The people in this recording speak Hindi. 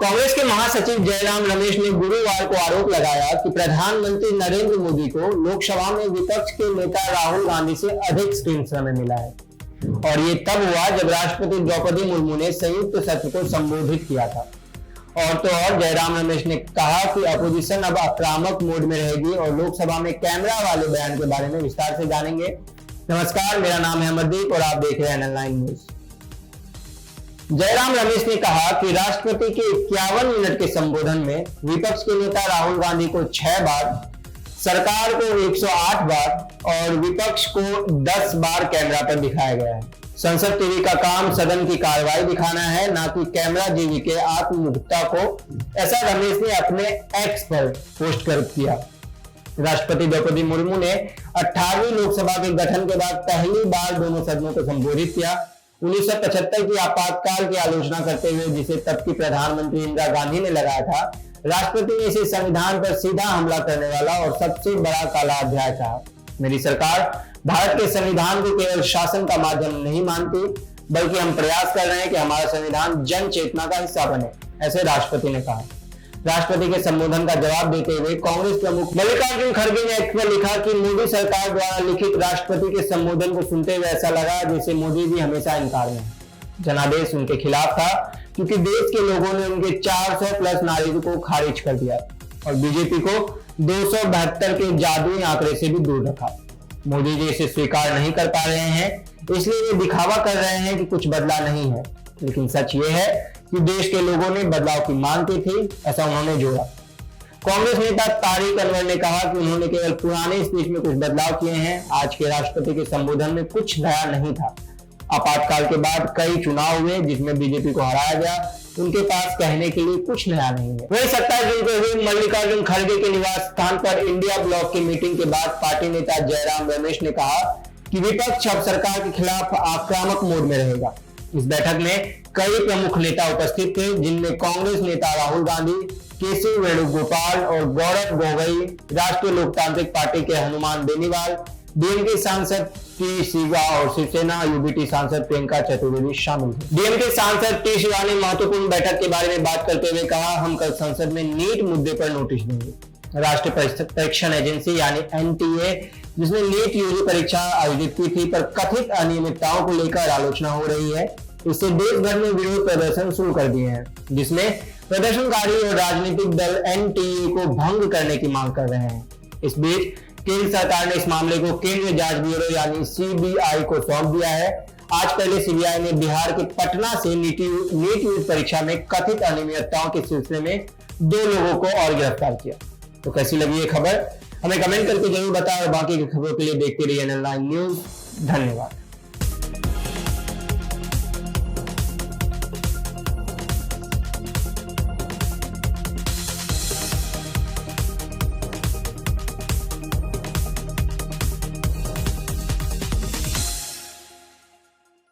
कांग्रेस के महासचिव जयराम रमेश ने गुरुवार को आरोप लगाया कि प्रधानमंत्री नरेंद्र मोदी को लोकसभा में विपक्ष के नेता राहुल गांधी से अधिक स्क्रीन समय मिला है और ये तब हुआ जब राष्ट्रपति द्रौपदी मुर्मू ने संयुक्त सत्र को संबोधित किया था। और तो और जयराम रमेश ने कहा कि अपोजिशन अब आक्रामक मोड में रहेगी और लोकसभा में कैमरा वाले बयान के बारे में विस्तार से जानेंगे। नमस्कार, मेरा नाम है अमरदीप और आप देख रहे हैं एनएल न्यूज। जयराम रमेश ने कहा कि राष्ट्रपति के 51 मिनट के संबोधन में विपक्ष के नेता राहुल गांधी को 6 बार, सरकार को 108 बार और विपक्ष को 10 बार कैमरा पर दिखाया गया है। संसद टीवी का काम सदन की कार्रवाई दिखाना है, ना कि कैमरा जीवी के आत्ममुग्धता को, ऐसा रमेश ने अपने एक्स पर पोस्ट कर किया। राष्ट्रपति द्रौपदी मुर्मू ने 18वीं लोकसभा के गठन के बाद पहली बार दोनों सदनों को संबोधित किया। 1975 की आपातकाल की आलोचना करते हुए, जिसे तब की प्रधानमंत्री इंदिरा गांधी ने लगाया था, राष्ट्रपति ने इसे संविधान पर सीधा हमला करने वाला और सबसे बड़ा काला अध्याय कहा। मेरी सरकार भारत के संविधान को केवल शासन का माध्यम नहीं मानती, बल्कि हम प्रयास कर रहे हैं कि हमारा संविधान जन चेतना का हिस्सा बने, ऐसे राष्ट्रपति ने कहा। राष्ट्रपति के संबोधन का जवाब देते हुए कांग्रेस प्रमुख मल्लिकार्जुन खड़गे ने एक्स पर लिखा कि मोदी सरकार द्वारा लिखित राष्ट्रपति के संबोधन को सुनते हुए ऐसा लगा जैसे मोदी जी हमेशा इनकार में हैं। जनादेश उनके खिलाफ था क्योंकि देश के लोगों ने उनके 400 प्लस नारे को खारिज कर दिया और बीजेपी को 272 के जादुई आंकड़े से भी दूर रखा। मोदी जी इसे स्वीकार नहीं कर पा रहे हैं, इसलिए ये दिखावा कर रहे हैं कि कुछ बदला नहीं है, लेकिन सच ये है कि देश के लोगों ने बदलाव की मांग की थी, ऐसा उन्होंने जोड़ा। कांग्रेस नेता तारिक अनवर ने कहा कि उन्होंने केवल पुराने स्पीच में कुछ बदलाव किए हैं। आज के राष्ट्रपति के संबोधन में कुछ नया नहीं था। आपातकाल के बाद कई चुनाव हुए जिसमें बीजेपी को हराया गया, उनके पास कहने के लिए कुछ नया नहीं है। वही 27 जून को हुई मल्लिकार्जुन खड़गे के निवास स्थान पर इंडिया ब्लॉक की मीटिंग के बाद पार्टी नेता जयराम रमेश ने कहा कि विपक्ष अब सरकार के खिलाफ आक्रामक मोड में रहेगा। इस बैठक में कई प्रमुख नेता उपस्थित थे, जिनमें कांग्रेस नेता राहुल गांधी, केसी वेणुगोपाल और गौरव गोगोई, राष्ट्रीय लोकतांत्रिक पार्टी के हनुमान बेनीवाल, डीएमके सांसद टी शिवा और शिवसेना यूबीटी सांसद प्रियंका चतुर्वेदी शामिल थे। डीएमके सांसद टी शिवा ने महत्वपूर्ण बैठक के बारे में बात करते हुए कहा, हम कल संसद में नीट मुद्दे पर नोटिस देंगे। राष्ट्रीय परीक्षण एजेंसी यानी एनटीए, जिसने नीट यूजी परीक्षा आयोजित की थी, पर कथित अनियमितताओं को लेकर आलोचना हो रही है। इससे देश भर में विरोध प्रदर्शन शुरू कर दिए हैं, जिसमें प्रदर्शनकारी और राजनीतिक दल एनटीए को भंग करने की मांग कर रहे हैं। इस बीच केंद्र सरकार ने इस मामले को केंद्रीय जांच ब्यूरो यानी सीबीआई को सौंप दिया है। आज पहले सीबीआई ने बिहार के पटना से नीट यूजी परीक्षा में कथित अनियमितताओं के सिलसिले में 2 लोगों को और गिरफ्तार किया। तो कैसी लगी ये खबर, हमें कमेंट करके जरूर बताएं और बाकी की खबरों के लिए देखते रहिए एनएल न्यूज। धन्यवाद।